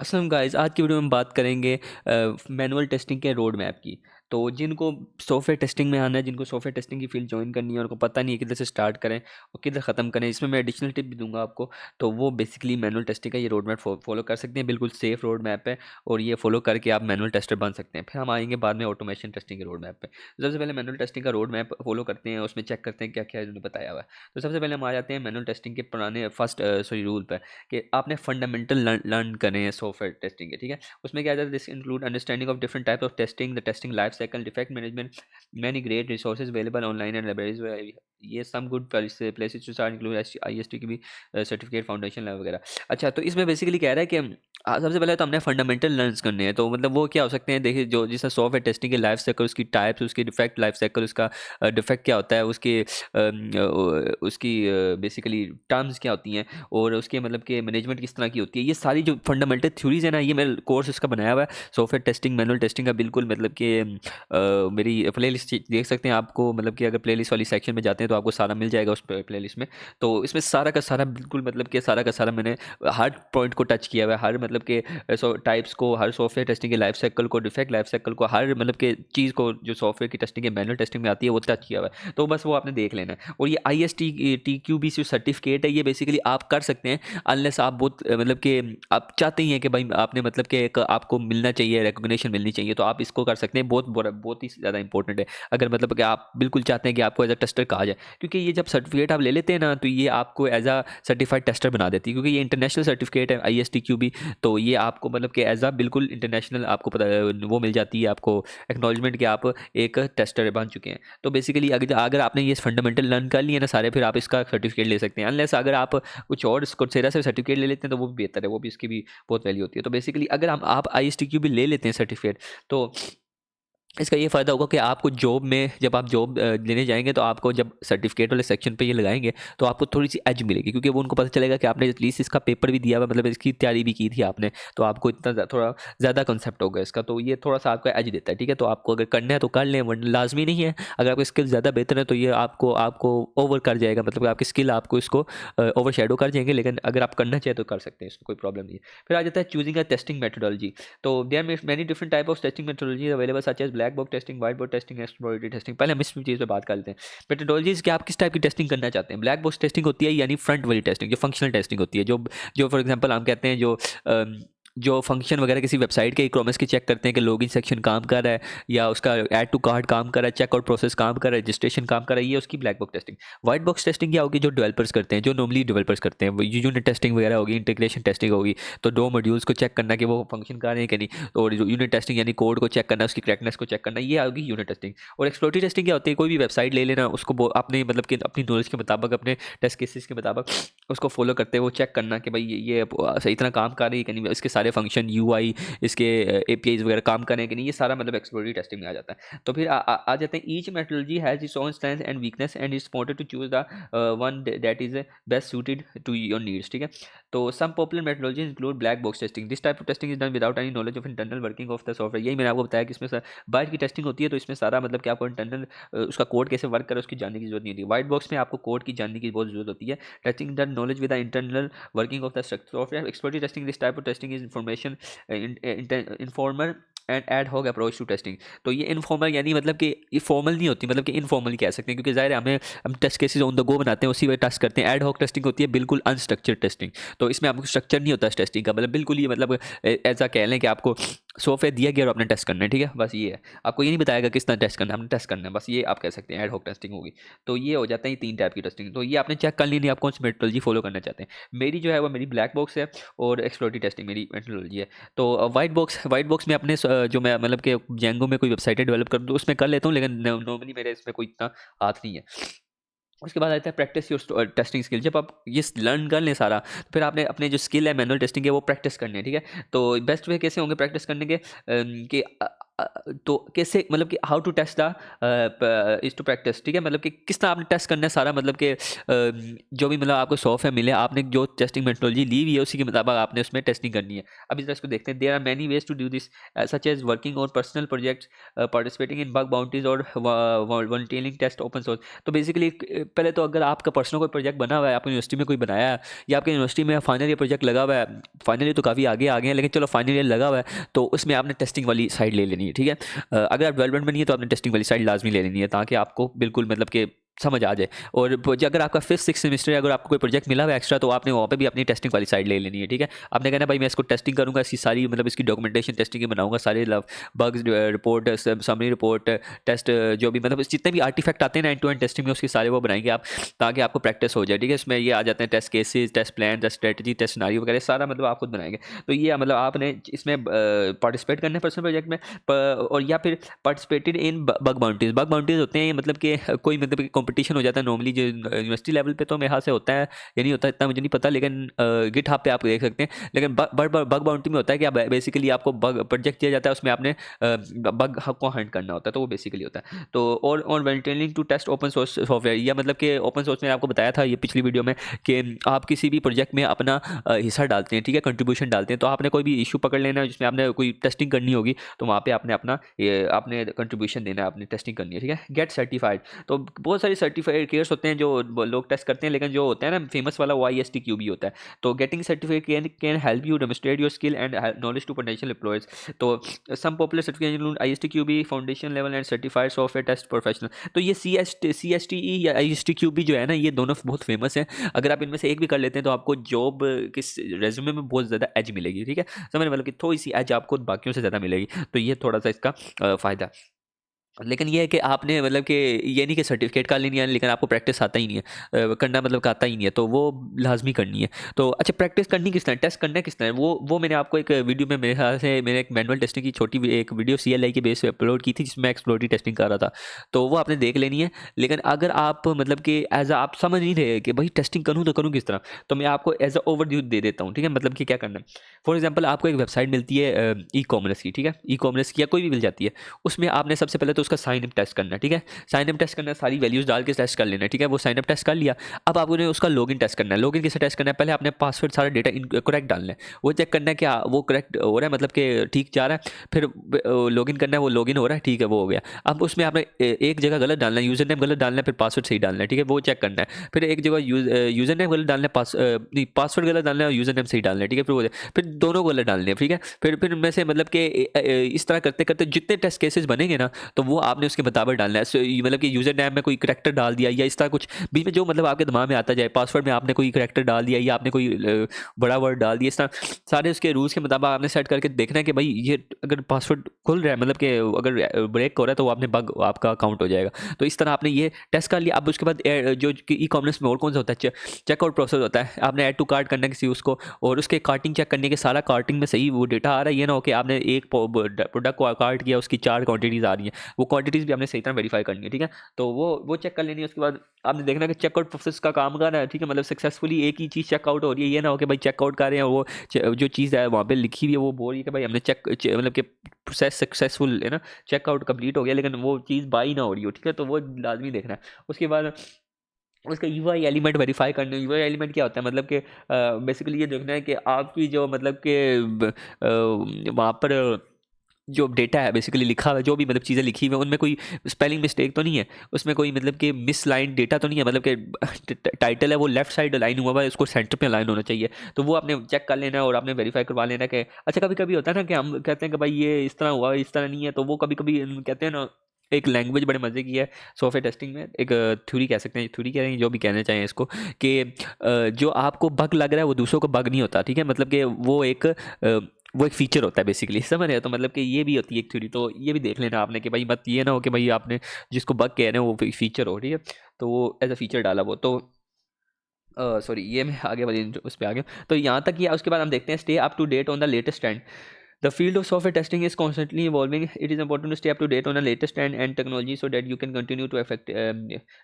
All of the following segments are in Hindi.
असलम गाइस, आज की वीडियो में बात करेंगे मैनुअल टेस्टिंग के रोड मैप की। तो जिनको सॉफ्टवेयर टेस्टिंग में आना है, जिनको सॉफ्टवेयर टेस्टिंग की फील्ड ज्वाइन करनी है और उनको पता नहीं है किधर से स्टार्ट करें और किधर ख़त्म करें, इसमें मैं एडिशनल टिप भी दूंगा आपको। तो वो बेसिकली मैनुअल टेस्टिंग का ये रोड मैप फॉलो कर सकते हैं। बिल्कुल सेफ रोड मैप है और ये फॉलो करके आप मैनुअल टेस्टर बन सकते हैं। फिर हम आएंगे बाद में ऑटोमेशन टेस्टिंग के रोड मैप पे। सबसे पहले मैनुअल टेस्टिंग का रोड मैप फॉलो करते हैं, उसमें चेक करते हैं क्या क्या इन्होंने बताया हुआ है। तो सबसे पहले हम आ जाते हैं मैनुअल टेस्टिंग के पुराने फर्स्ट रूल पर कि आपने फंडामेंटल लर्न करने हैं सॉफ्टवेयर टेस्टिंग के। ठीक है, उसमें क्या है, this include understanding of different types of testing, the testing life cycle, defect management, many great resources available online and libraries. ये some good places to start include IST की भी सर्टिफिकेट फाउंडेशन लैब वगैरह। अच्छा, तो इसमें बेसिकली कह रहा है कि सबसे पहले तो हमने फंडामेंटल लर्न करने हैं। तो मतलब वो क्या हो सकते हैं, देखिए, जो जिससे सॉफ्टवेयर टेस्टिंग के लाइफ साइकिल, उसकी टाइप्स, उसकी डिफेक्ट लाइफ साइकिल, उसका डिफेक्ट क्या होता है, उसकी बेसिकली टर्म्स क्या होती हैं और उसके मतलब कि मैनेजमेंट किस तरह की होती है। ये सारी जो फंडामेंटल थ्योरीज है ना, ये मेरा कोर्स इसका बनाया हुआ है सॉफ्टवेयर टेस्टिंग मैनुअल टेस्टिंग का। बिल्कुल मतलब कि मेरी प्ले लिस्ट देख सकते हैं आपको, मतलब कि अगर प्ले लिस्ट वाली सेक्शन में जाते हैं तो आपको सारा मिल जाएगा उस प्ले लिस्ट में। तो इसमें सारा का सारा बिल्कुल मतलब कि सारा का सारा मैंने हर पॉइंट को टच किया हुआ है, हर मतलब के टाइप्स को, हर सॉफ्टवेयर टेस्टिंग के लाइफ साइकिल को, डिफेक्ट लाइफ साइकिल को, हर मतलब के चीज़ को जो सॉफ्टवेयर की टेस्टिंग के मैनुअल टेस्टिंग में आती है वो टच किया हुआ है। तो बस वो आपने देख लेना है। और ये ISTQB जो सर्टिफिकेट है, ये बेसिकली आप कर सकते हैं अनलेस आप बहुत मतलब कि आप चाहते ही हैं कि भाई आपने मतलब कि एक आपको मिलना चाहिए, रिकॉग्निशन मिलनी चाहिए, तो आप इसको कर सकते हैं। बहुत ही ज़्यादा इंपॉर्टेंट है अगर मतलब कि आप बिल्कुल चाहते हैं कि आपको एज अ टेस्टर कहा जाए, क्योंकि ये जब सर्टिफिकेट आप ले लेते हैं ना, तो ये आपको एज अ सर्टिफाइड टेस्टर बना देती है, क्योंकि ये इंटरनेशनल सर्टिफिकेट है ISTQB। तो ये आपको मतलब कि एज अ बिल्कुल इंटरनेशनल आपको पता वो मिल जाती है, आपको एक्नॉलेजमेंट कि आप एक टेस्टर बन चुके हैं। तो बेसिकली अगर अगर आपने ये फंडामेंटल लर्न कर लिए ना सारे, फिर आप इसका सर्टिफिकेट ले सकते हैं। अनलेस अगर आप कुछ और coursera से सर्टिफिकेट ले लेते हैं तो वो भी बेहतर है, वो भी इसकी भी बहुत वैल्यू होती है। तो बेसिकली अगर हम आप ISTQB ले लेते हैं सर्टिफिकेट, तो इसका ये फ़ायदा होगा कि आपको जॉब में, जब आप जॉब लेने जाएंगे, तो आपको जब सर्टिफिकेट वाले सेक्शन पे ये लगाएंगे तो आपको थोड़ी सी एज मिलेगी, क्योंकि वो उनको पता चलेगा कि आपने एटलीस्ट इसका पेपर भी दिया हुआ, मतलब इसकी तैयारी भी की थी आपने। तो आपको इतना थोड़ा ज़्यादा कंसेप्ट होगा इसका, तो ये थोड़ा सा आपको एज देता है। ठीक है, तो आपको अगर करना है तो कर लें, वरना लाजमी नहीं है। अगर आपकी स्किल ज़्यादा बेहतर है तो ये आपको आपको ओवर कर जाएगा, मतलब कि आपकी स्किल आपको इसको ओवर शेडो कर जाएंगे। लेकिन अगर आप करना चाहें तो कर सकते हैं, इसमें कोई प्रॉब्लम नहीं है। फिर आ जाता है चूजिंग अ टेस्टिंग मेथोडोलॉजी। तो there are many different type of testing methodology available, such as black box testing, white box testing, exploratory testing. पहले हम इस चीज़ पे बात कर लेते हैं, मेथोडोलॉजीज कि आप किस टाइप की टेस्टिंग करना चाहते हैं। ब्लैक बॉक्स टेस्टिंग होती है यानी फ्रंट वाली टेस्टिंग, जो फंक्शनल टेस्टिंग होती है, जो जो फॉर एग्जांपल हम कहते हैं, जो फंक्शन वगैरह किसी वेबसाइट के इकॉमर्स की चेक करते हैं कि लॉगिन सेक्शन काम कर रहा है, या उसका ऐड टू कार्ट काम कर रहा है, चेकआउट प्रोसेस काम कर रहा है, रजिस्ट्रेशन काम कर रहा है, ये उसकी black box testing. White box testing क्या होगी, जो डेवलपर्स करते हैं, जो नॉर्मली डेवलपर्स करते हैं, वो यूनिट टेस्टिंग वगैरह होगी, इंटीग्रेशन टेस्टिंग होगी। तो दो मॉड्यूल्स को चेक करना कि वो फंक्शन कर रहे हैं कि नहीं, और यूनिट टेस्टिंग यानी कोड को चेक करना, उसकी करेक्टनेस को चेक करना, ये होगी यूनिट टेस्टिंग। और एक्सप्लोरेटरी टेस्टिंग क्या होती है, कोई भी वेबसाइट ले लेना, उसको अपने मतलब कि अपनी नॉलेज के मुताबिक, अपने टेस्ट केसेस के मुताबिक उसको फॉलो करते हैं, वो चेक करना कि भाई ये सही तरह काम कर रही है कि नहीं, इसके सारे फंक्शन, UI, इसके APIs वगैरह काम करें कि नहीं, ये सारा मतलब एक्सप्लोरेटरी टेस्टिंग में आ जाता है। तो फिर आ जाते हैं, each methodology has its own strength and weakness and it's important to choose the one that is best suited to your needs. ठीक है, तो some popular methodologies include black box testing. This type of testing is done without any knowledge of internal working of the software. यही मैंने आपको बताया कि इसमें बाहर की टेस्टिंग होती है, तो इसमें सारा मतलब कि आपको इंटरनल उसका कोड कैसे वर्क करे उसकी जानने की जरूरत नहीं होती। व्हाइट बॉक्स में आपको कोड की जानने की बहुत जरूरत होती है। Testing the knowledge with the internal working of the software. Exploratory testing, this type of testing is information informal and ad hoc approach to testing. तो ये इनफॉर्मल यानी मतलब कि ये फॉर्मल नहीं होती, मतलब कि इनफॉर्मल कह सकते हैं, क्योंकि ज़ाहिर है हम test cases on the go बनाते हैं, उसी वे टेस्ट करते हैं। एड होक टेस्टिंग होती है बिल्कुल अनस्ट्रक्चर्ड टेस्टिंग, तो इसमें आपको स्ट्रक्चर नहीं होता टेस्टिंग का, मतलब बिल्कुल ये मतलब ऐसा कह लें कि आपको सॉफ्टवेयर दिया गया और आपने टेस्ट करना है। ठीक है, बस ये है, आपको ये नहीं बताएगा किस तरह टेस्ट करना है, आपने टेस्ट करना है, बस ये आप कह सकते हैं एड होक टेस्टिंग होगी। तो ये हो जाता है तीन टाइप की टेस्टिंग। तो ये आपने चेक कर ली नहीं, आप कौन सी मेथोडोलॉजी फॉलो करना चाहते हैं। मेरी जो है वो मेरी ब्लैक बॉक्स है और एक्सप्लोरेटरी टेस्टिंग मेरी मेथोडोलॉजी है। तो वाइट बॉक्स में अपने जो मैं मतलब कि जेंगो में कोई वेबसाइट डेवलप कर दूँ उसमें कर लेता हूँ, लेकिन नॉर्मली मेरे इसमें कोई इतना हाथ नहीं है। उसके बाद आता है प्रैक्टिस योर टेस्टिंग स्किल। जब आप ये लर्न कर लें सारा, तो फिर आपने अपने जो स्किल है मैनुअल टेस्टिंग के वो प्रैक्टिस करनी है। ठीक है, तो बेस्ट वे कैसे होंगे प्रैक्टिस करने के कि तो कैसे मतलब कि how to test the is to practice, ठीक है, मतलब कि किस तरह आपने टेस्ट करना है सारा, मतलब कि जो भी मतलब आपको सॉफ्टवेयर मिले, आपने जो टेस्टिंग मेथोडोलॉजी ली हुई है उसी के मुताबिक आपने उसमें टेस्टिंग करनी है। अब इस तरह इसको देखते हैं। There are many ways to do this such as working on personal projects, participating in bug bounties और वॉलंटियरिंग टेस्ट ओपन सोर्स। तो बेसिकली पहले तो अगर आपका पर्सनल कोई प्रोजेक्ट बना हुआ है, आपकी यूनिवर्सिटी में कोई बनाया है, या आपकी यूनिवर्सिटी में फाइनल ईयर प्रोजेक्ट लगा हुआ है, फाइनल ईयर तो काफ़ी आगे आ गए हैं लेकिन चलो फाइनल ईयर लगा हुआ है, तो उसमें आपने टेस्टिंग वाली साइड ले लेनी है, ठीक है। अगर आप डेवलपमेंट में नहीं है तो आपने टेस्टिंग वाली साइड लाजमी ले लेनी है, ताकि आपको बिल्कुल मतलब कि समझ आ जाए। और अगर आपका 5th 6th सेमेस्टर है, अगर आपको कोई प्रोजेक्ट मिला हुआ है एक्स्ट्रा, तो आपने वहाँ पे भी अपनी टेस्टिंग वाली साइड ले लेनी है, ठीक है। आपने कहना भाई मैं इसको टेस्टिंग करूँगा, इसकी सारी मतलब इसकी डॉक्यूमेंटेशन टेस्टिंग की बनाऊंगा, सारे bugs report, summary report, test, जो भी मतलब जितने भी आर्टिफैक्ट आते हैं ना एंड टू एंड टेस्टिंग में, उसके सारे वो बनाएंगे आप, ताकि आपको प्रैक्टिस हो जाए, ठीक है। इसमें ये आ जाते हैं test cases, test plan, test strategy, test scenario वगैरह, सारा मतलब आप खुद बनाएंगे। तो ये मतलब आपने इसमें पार्टिसिपेट करना है पर्सनल प्रोजेक्ट में, और या फिर participated in bug bounties. Bug bounties होते हैं मतलब कि कोई मतलब कंपटीशन हो जाता है नॉर्मली, जो यूनिवर्सिटी लेवल पे तो मेरे ख्याल से होता है या नहीं होता इतना मुझे नहीं पता, लेकिन गिट हब पे आप देख सकते हैं। लेकिन बग बाउंटी में होता है कि आप बेसिकली आपको बग प्रोजेक्ट दिया जाता है, उसमें आपने बग को हंट करना होता है, तो वो बेसिकली होता है। तो और वेंटेलिंग to test open source software, या मतलब कि ओपन सोर्स में आपको बताया था ये पिछली वीडियो में कि आप किसी भी प्रोजेक्ट में अपना हिस्सा डालते हैं, ठीक है, कंट्रीब्यूशन डालते हैं। तो आपने कोई भी इशू पकड़ लेना है जिसमें आपने कोई टेस्टिंग करनी होगी, तो वहाँ पे आपने अपना ये आपने कंट्रीब्यूशन देना है, आपने टेस्टिंग करनी है, ठीक है। गेट सर्टिफाइड, तो बहुत सारी सर्टिफाइड केयर्स होते हैं जो लोग टेस्ट करते हैं, लेकिन जो होता है ना फेमस वाला, वो ISTQB होता है। तो getting certificate can help you demonstrate your skill and knowledge to potential employers. तो some popular certificate include ISTQB foundation level and certified software test professional. तो ये CSTE या ISTQB जो है ना, ये दोनों बहुत फेमस हैं। अगर आप इनमें से एक भी कर लेते हैं तो आपको जॉब किस रेज्यूमे में बहुत ज़्यादा एज मिलेगी, ठीक है, समझ मतलब कि थोड़ी सी एज आपको बाकियों से ज़्यादा मिलेगी। तो ये थोड़ा सा इसका फ़ायदा। लेकिन ये है कि आपने मतलब कि ये नहीं कि सर्टिफिकेट का लेनी है, लेकिन आपको प्रैक्टिस आता ही नहीं है, करना मतलब का आता ही नहीं है, तो वो लाजमी करनी है। तो अच्छा, प्रैक्टिस करनी किस तरह, टेस्ट करना किस तरह, वो मैंने आपको एक वीडियो में, मेरे ख्याल से मैंने एक मैनुअल टेस्टिंग की छोटी एक वीडियो CLI की बेस पे अपलोड की थी, जिसमें एक्सप्लोरेटरी टेस्टिंग कर रहा था, तो वो आपने देख लेनी है। लेकिन अगर आप मतलब कि एज आप समझ नहीं रहे कि भाई टेस्टिंग करूँ तो करूँ किस तरह, तो मैं आपको एज अ ओवरव्यू दे देता हूँ, ठीक है। मतलब कि क्या करना है, फॉर एग्जाम्पल आपको एक वेबसाइट मिलती है E-कॉमर्स की, ठीक है, E-कॉमर्स की या कोई भी मिल जाती है। उसमें आपने सबसे पहले तो उसका साइन अप टेस्ट करना है, ठीक है। साइन अप टेस्ट करना है, सारी वैल्यूज डाल के टेस्ट कर लेना है, ठीक है। वो साइन अप टेस्ट कर लिया। अब आपने उसका लॉगिन टेस्ट करना है। लॉगिन कैसे टेस्ट करना है, पहले आपने पासवर्ड सारा डेटा करेक्ट डालना है, वो चेक करना है कि वो करेक्ट हो रहा है, मतलब कि ठीक जा रहा है। फिर लॉगिन करना है, वो लॉगिन हो रहा है, ठीक है, वो हो गया। अब उसमें आपने एक जगह गलत डालना है, यूजर नेम गलत डालना है, फिर पासवर्ड सही डालना है, ठीक है, वो चेक करना है। फिर एक जगह यूजर नेम गलत डालना है, पासवर्ड गलत डालना है और यूजर नेम सही डालना है, ठीक है, फिर दोनों गलत डालने हैं, ठीक है। फिर में से मतलब कि इस तरह करते करते जितने टेस्ट केसेस बनेंगे ना, तो वो आपने उसके मुताबिक डालना है। मतलब कि यूजर नेम में कोई करैक्टर डाल दिया या इस तरह कुछ बीच में जो मतलब आपके दिमाग में आता जाए, पासवर्ड में आपने कोई करैक्टर डाल दिया या आपने कोई बड़ा वर्ड डाल दिया, इस तरह सारे उसके रूल्स के मुताबिक आपने सेट करके देखना है कि भाई ये अगर पासवर्ड खुल रहा है, मतलब कि अगर ब्रेक हो रहा है, तो वो आपने बग आपका काउंट हो जाएगा। तो इस तरह आपने ये टेस्ट कर लिया। अब उसके बाद जो E-कॉमर्स में और कौन सा होता है, चेकआउट प्रोसेस होता है। आपने ऐड टू कार्ट करना है किसी उसको, और उसके कार्टिंग चेक करने के सारा कार्टिंग में सही वो डेटा आ रहा है, ये ना हो कि आपने एक प्रोडक्ट को कार्ट किया, उसकी 4 क्वांटिटीज़ आ रही हैं, वो क्वांटिटीज़ भी आपने सही तरह वेरीफाई करनी है, ठीक है। तो वो चेक कर लेनी है। उसके बाद आपने देखना है कि चेकआउट प्रोसेस का काम कर रहा है, ठीक है, मतलब सक्सेसफुली एक ही चीज़ चेकआउट हो रही है, ये ना हो कि भाई चेकआउट कर रहे हैं, वो जो चीज़ है वहाँ पे लिखी हुई है वो बोल रही है कि भाई हमने मतलब कि प्रोसेस सक्सेसफुल है ना, चेकआउट कंप्लीट हो गया, लेकिन वो चीज़ बाई ना हो रही हो, ठीक है। तो वो लाजमी देखना है। उसके बाद उसका UI एलिमेंट वेरीफाई करना है। UI एलिमेंट क्या होता है, मतलब कि बेसिकली ये देखना है कि आपकी जो मतलब कि वहाँ पर जो डेटा है बेसिकली लिखा हुआ है, जो भी मतलब चीज़ें लिखी हुई हैं, उनमें कोई स्पेलिंग मिस्टेक तो नहीं है, उसमें कोई मतलब कि मिस लाइन डेटा तो नहीं है, मतलब कि टाइटल है वो लेफ्ट साइड लाइन हुआ है, उसको सेंटर पे लाइन होना चाहिए। तो वो आपने चेक कर लेना है और आपने वेरीफाई करवा लेना है कि अच्छा, कभी कभी होता है ना कि हम कहते हैं कि भाई ये इस तरह हुआ, इस तरह नहीं है, तो वो कभी कभी कहते हैं ना, एक लैंग्वेज बड़े मज़े की है सॉफ्टवेयर टेस्टिंग में, एक थ्योरी कह सकते हैं, थ्योरी कह रहे हैं, जो भी कहना चाहें इसको, कि जो आपको बग लग रहा है वो दूसरों को बग नहीं होता, ठीक है। मतलब कि वो एक फीचर होता है बेसिकली, समझ रहे हो। तो मतलब कि ये भी होती है एक थ्योरी, तो ये भी देख लेना आपने कि भाई मत ये ना हो कि भाई आपने जिसको बग कह रहे हैं वो फीचर हो, ठीक है। तो वो एज अ फीचर डाला वो तो सॉरी, ये मैं आगे वाली उस पर आ गया। तो यहाँ तक किया। उसके बाद हम देखते हैं stay up to date on the latest trend. The field of software testing is constantly evolving. It is important to stay up to date on the latest and technology so that you can continue to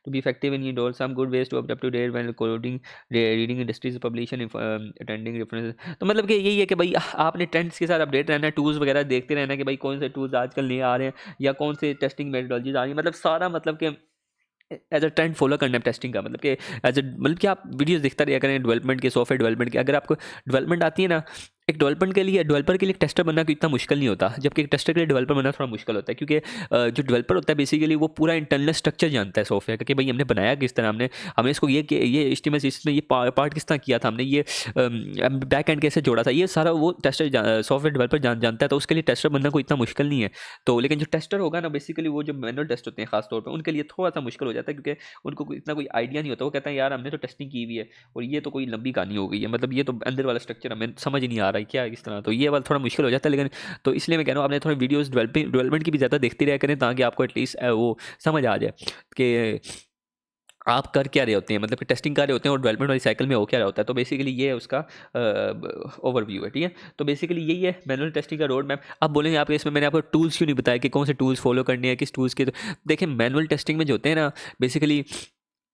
be effective in your role. Some good ways to up to date when coding, reading industries publication, attending references. तो मतलब कि यही है कि भाई आपने ट्रेंड्स के साथ अपडेट रहना है, टूल्स वगैरह देखते रहना है कि भाई कौन से टूल्स आजकल नए आ रहे हैं या कौन से टेस्टिंग मेथडोलॉजीज आ रही हैं, मतलब सारा मतलब कि एज अ ट्रेंड फॉलो करना है टेस्टिंग का, मतलब कि एज अ मतलब कि आप वीडियोस देखते रहा करें डेवलपमेंट के, सॉफ्टवेयर डेवलपमेंट के। अगर आपको डेवलपमेंट आती है ना, एक डेवलपर के लिए एक टेस्टर बनना कोई इतना मुश्किल नहीं होता, जबकि एक टेस्टर के लिए डेवलपर बनना थोड़ा मुश्किल होता है, क्योंकि जो डेवलपर होता है बेसिकली वो पूरा इंटरनल स्ट्रक्चर जानता है सॉफ्टवेयर का कि भाई हमने बनाया किस तरह, हमने हमने इसको ये HTML इसमें ये पार्ट किस तरह किया था, हमने ये बैक एंड कैसे जोड़ा था, ये सारा वो टेस्टर सॉफ्टवेयर डेवलपर जानता है। तो उसके लिए टेस्टर बनना कोई इतना मुश्किल नहीं है। तो लेकिन जो टेस्टर होगा ना, बेसिकली वो जो मैनुअल टेस्ट होते हैं खासतौर पर, उनके लिए थोड़ा सा मुश्किल हो जाता है, क्योंकि उनको इतना कोई आइडिया नहीं होता। वो कहता है यार हमने तो टेस्टिंग की हुई है और ये तो कोई लंबी कहानी हो गई है, मतलब ये तो अंदर वाला स्ट्रक्चर हमें समझ ही नहीं आ रहा है क्या किस तरह। तो ये वाला थोड़ा मुश्किल हो जाता है। लेकिन तो इसलिए मैं कह रहा हूँ आपने थोड़ी वीडियोस डेवलपमेंट की भी ज़्यादा देखती रहा करें, ताकि आपको एटलीस्ट वो समझ आ जाए कि आप कर क्या रहे होते हैं, मतलब कि टेस्टिंग कर रहे होते हैं और डेवलपमेंट वाली साइकिल में हो क्या रहा होता है। तो बेसिकली ये है उसका ओवरव्यू है, ठीक है। तो बेसिकली यही है मैनुअल टेस्टिंग का रोड मैप। अब बोलेंगे आपके इसमें मैंने आपको टूल्स क्यों नहीं बताया कि कौन से टूल्स फॉलो करने हैं, किस टूल्स के। तो देखिए मैनुअल टेस्टिंग में जो होते हैं ना, बेसिकली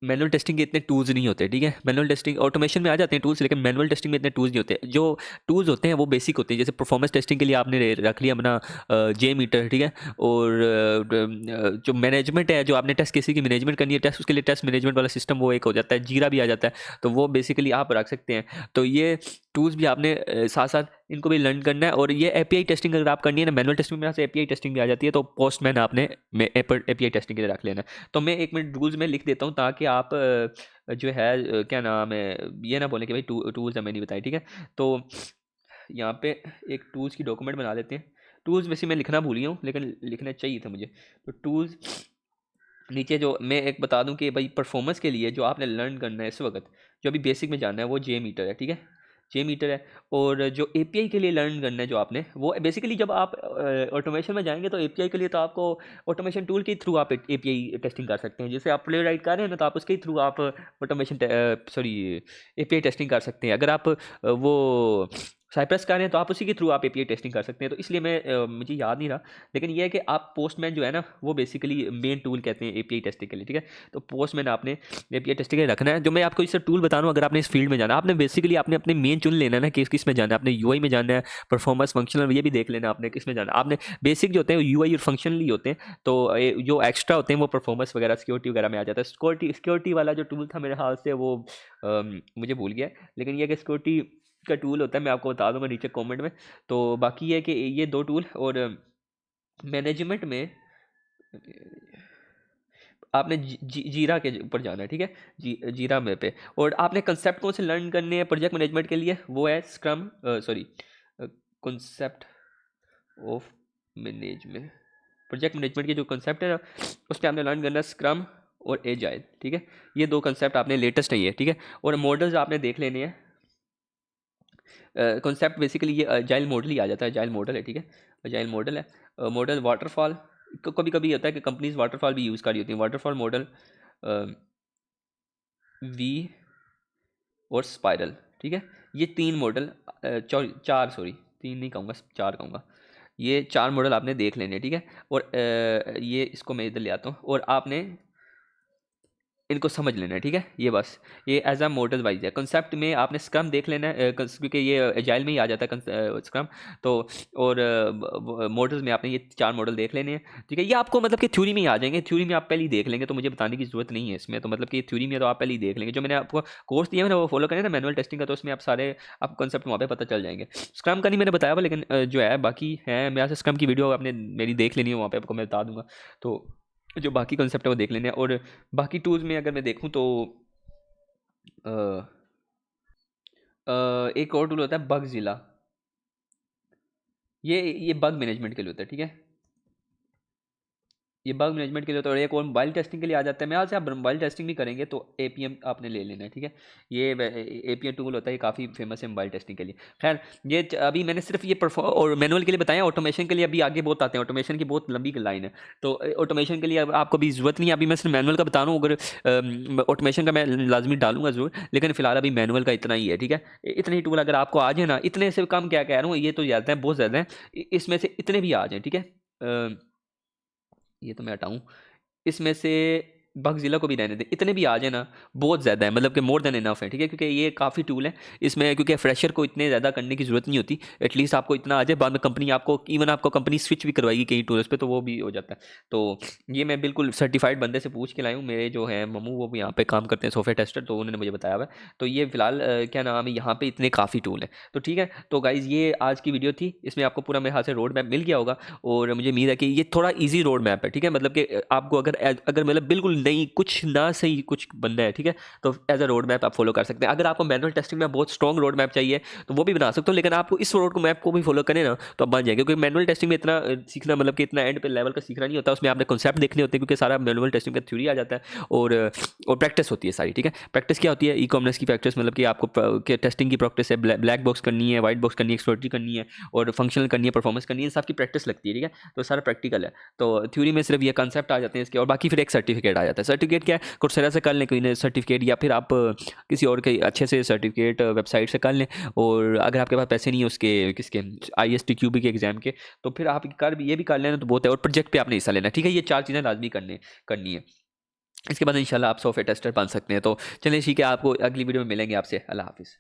मैनुअल टेस्टिंग के इतने टूल्स नहीं होते, ठीक है। मैनुअल टेस्टिंग ऑटोमेशन में आ जाते हैं टूल्स, लेकिन मैनुअल टेस्टिंग में इतने टूल्स नहीं होते। जो टूल्स होते हैं वो बेसिक होते हैं। जैसे परफॉर्मेंस टेस्टिंग के लिए आपने रख लिया अपना जे मीटर, ठीक है। और जो मैनेजमेंट है, जो आपने टेस्ट किसी की मैनेजमेंट करनी है टेस्ट, उसके लिए टेस्ट मैनेजमेंट वाला सिस्टम वो एक हो जाता है, जीरा भी आ जाता है। तो वो बेसिकली आप रख सकते हैं। तो ये टूल्स भी आपने साथ साथ इनको भी लर्न करना है। और ये एपीआई टेस्टिंग अगर आप करनी है ना, मैनुअल टेस्टिंग में यहाँ से एपीआई टेस्टिंग भी आ जाती है, तो पोस्टमैन आपने एपीआई टेस्टिंग के लिए रख लेना है। तो मैं 1 मिनट रूल्स में लिख देता हूँ, ताकि आप जो है क्या नाम है, ये ना बोलें कि भाई टूल्स हमें नहीं बताए, ठीक है। तो यहाँ पे एक टूल्स की डॉक्यूमेंट बना लेते हैं। टूल्स वैसे मैं लिखना भूल गया हूँ, लेकिन लिखना चाहिए था मुझे। तो टूल्स नीचे जो मैं एक बता दूं कि भाई परफॉर्मेंस के लिए जो आपने लर्न करना है इस वक्त, जो अभी बेसिक में जानना है, वो जे मीटर है, ठीक है। जे मीटर है। और जो एपीआई के लिए लर्न करना है जो आपने, वो बेसिकली जब आप ऑटोमेशन में जाएंगे तो एपीआई के लिए तो आपको ऑटोमेशन टूल के थ्रू आप एपीआई टेस्टिंग कर सकते हैं। जैसे आप प्ले राइट कर रहे हैं ना, तो आप उसके थ्रू आप ऑटोमेशन सॉरी एपीआई टेस्टिंग कर सकते हैं। अगर आप वो साइप्रस कर रहे हैं तो आप उसी के थ्रू आप एपीआई टेस्टिंग कर सकते हैं। तो इसलिए मैं मुझे याद नहीं रहा, लेकिन ये है कि आप पोस्टमैन जो है ना, वो बेसिकली मेन टूल कहते हैं एपीआई टेस्टिंग के लिए, ठीक है। तो पोस्टमैन आपने एपीआई टेस्टिंग के लिए रखना है। जो मैं आपको इससे टूल बता रहा हूँ, अगर आपने इस फील्ड में जाना, आपने बेसिकली आपने अपने मेन चुन लेना है ना कि किस में जाना है। आपने यूआई में जाना है, परफॉर्मेंस फंक्शनल, ये भी देख लेना आपने किस में जाना है। आपने बेसिक जो होते हैं यूआई और फंक्शनल ही होते हैं। तो जो एक्स्ट्रा होते हैं वो परफॉर्मेंस वगैरह सिक्योरिटी वगैरह में आ जाता है। सिक्योरिटी वाला जो टूल था मेरे हाल से वो मुझे भूल गया, लेकिन ये कि सिक्योरिटी का टूल होता है, मैं आपको बता दूंगा नीचे कमेंट में। तो बाकी ये है कि ये 2 टूल। और मैनेजमेंट में आपने जीरा के ऊपर जाना है, ठीक है। जीरा में पे। और आपने कंसेप्ट कौन से लर्न करने हैं प्रोजेक्ट मैनेजमेंट के लिए, वो है scrum, sorry concept of management, project management के जो कंसेप्ट है ना, उस पर आपने लर्न करना है स्क्रम और एजाइल, ठीक है। ये 2 कंसेप्ट आपने लेटेस्ट है ये, ठीक है। और मॉडल्स आपने देख लेने हैं। कॉन्सेप्ट बेसिकली ये अजाइल मॉडल ही आ जाता है, अजाइल मॉडल है, ठीक है। अजाइल मॉडल है। मॉडल वाटरफॉल, कभी कभी होता है कि कंपनीज वाटरफॉल भी यूज़ कर रही होती हैं। वाटरफॉल मॉडल, वी और स्पाइरल, ठीक है। ये 3 मॉडल, 4 सॉरी 3 नहीं कहूँगा, 4 कहूँगा। ये 4 मॉडल आपने देख लेने हैं, ठीक है। और ये इसको मैं इधर ले आता हूँ, और आपने इनको समझ लेना है, ठीक है। ये बस ये एज अ मॉडल वाइज है। कंसेप्ट में आपने स्क्रम देख लेना है, क्योंकि ये एजाइल में ही आ जाता है स्क्रम। तो और मॉडल्स में आपने ये 4 मॉडल देख लेने हैं, ठीक है। ये आपको मतलब कि थ्योरी में ही आ जाएंगे, थ्योरी में आप पहले ही देख लेंगे, तो मुझे बताने की जरूरत नहीं है इसमें। तो मतलब कि थ्योरी में तो आप पहले ही देख लेंगे, जो मैंने आपको कोर्स दिया है ना वो फॉलो करें ना मैनुअल टेस्टिंग का, तो उसमें आप सारे आपको कंसेप्ट वहाँ पे पता चल जाएंगे। स्क्रम का नहीं मैंने बताया हुआ, लेकिन जो है बाकी है, मेरे से स्क्रम की वीडियो आपने मेरी देख लेनी है, वहाँ पे आपको मैं बता दूंगा। तो जो बाकी कंसेप्ट है वो देख लेने हैं। और बाकी टूल्स में अगर मैं देखूँ तो अ, एक और टूल होता है बगज़िला। ये बग मैनेजमेंट के लिए होता है, ठीक है। ये बग मैनेजमेंट के लिए होता है, और एक और मोबाइल टेस्टिंग के लिए आ जाता है। मैं आज आप मोबाइल टेस्टिंग भी करेंगे तो एपीएम आपने ले लेना है, ठीक है। ये एपीएम टूल होता है, ये काफ़ी फेमस है मोबाइल टेस्टिंग के लिए। खैर ये अभी मैंने सिर्फ ये और मैनुअल के लिए बताया, ऑटोमेशन के लिए अभी आगे बहुत आते हैं, ऑटोमेशन की बहुत लंबी लाइन है। तो ऑटोमेशन के लिए अब आपको भी ज़रूरत नहीं है, अभी मैं सिर्फ मैनुअल का बता रहा हूँ। अगर ऑटोमेशन का मैं लाजमी डालूंगा ज़रूर, लेकिन फिलहाल अभी मैनुअल का इतना ही है, ठीक है। इतने ही टूल अगर आपको आ जाए ना, इतने से कम क्या कह रहा हूँ, ये तो ज़्यादा है, बहुत ज़्यादा है। इसमें से इतने भी आ जाएँ, ठीक है। ये तो मैं हटाऊँ, इसमें से बगज़िला को भी रहने दें, इतने भी आ जाए ना, बहुत ज़्यादा है, मतलब कि मोर देन इनफ है, ठीक है। क्योंकि ये काफ़ी टूल है इसमें, क्योंकि फ्रेशर को इतने ज़्यादा करने की ज़रूरत नहीं होती। एटलीस्ट आपको इतना आ जाए, बाद में कंपनी आपको, इवन आपको कंपनी स्विच भी करवाएगी कई टूल्स पे, तो वो भी हो जाता है। तो ये मैं बिल्कुल सर्टिफाइड बंदे से पूछ के लाया हूँ, मेरे जो है ममू वो भी यहाँ पे काम करते हैं सॉफ्टवेयर टेस्टर, तो उन्होंने मुझे बताया हुआ है। तो ये फिलहाल क्या नाम है, यहाँ पे इतने काफ़ी टूल हैं। तो ठीक है, तो गाइज़ ये आज की वीडियो थी, इसमें आपको पूरा मेरे हाथ से रोड मैप मिल गया होगा, और मुझे उम्मीद है कि ये थोड़ा ईजी रोड मैप है, ठीक है। मतलब कि आपको अगर अगर मतलब बिल्कुल नहीं कुछ ना सही कुछ बनना है, ठीक है, तो एज अ रोड मैप आप फॉलो कर सकते हैं। अगर आपको मैनुअल टेस्टिंग में बहुत स्ट्रॉन्ग रोड मैप चाहिए तो वो भी बना सकते हो, लेकिन आपको इस रोड मैप को भी फॉलो करें ना तो आप बन जाएंगे। क्योंकि मैनुअल टेस्टिंग में इतना सीखना, मतलब कि इतना एंड पे लेवल का सीखना नहीं होता, उसमें आपने कॉन्सेप्ट देखने होते हैं, क्योंकि सारा मैनुअल टेस्टिंग का थ्योरी आ जाता है, और प्रैक्टिस होती है सारी, ठीक है। प्रैक्टिस क्या होती है, ई कॉमर्स की प्रैक्टिस, मतलब कि आपको टेस्टिंग की प्रैक्टिस है, ब्लैक बॉक्स करनी है, व्हाइट बॉक्स करनी है, एक्सप्लोरेटरी करनी है, और फंक्शनल करनी है, परफॉर्मेंस करनी है, सबकी प्रैक्टिस लगती है, ठीक है। तो सारा प्रैक्टिकल है। तो थ्योरी में सिर्फ ये कंसेप्ट आ जाते हैं इसके, और बाकी फिर एक सर्टिफिकेट आ जाता है। सर्टिफिकेट क्या है, coursera से कर लें कोई सर्टिफिकेट, या फिर आप किसी और के अच्छे से सर्टिफिकेट वेबसाइट से कर लें। और अगर आपके पास पैसे नहीं है उसके किसके ISTQB के एग्जाम के, तो फिर आप ये भी कर लेना तो बहुत है। और प्रोजेक्ट पे आपने हिस्सा लेना है, ठीक है। ये 4 चीज़ें लाजमी करनी है। इसके बाद इंशाल्लाह आप सॉफ्टवेयर टेस्टर बन सकते हैं। तो चलिए ठीक है, आपको अगली वीडियो में मिलेंगे आपसे। अल्लाह हाफिज़।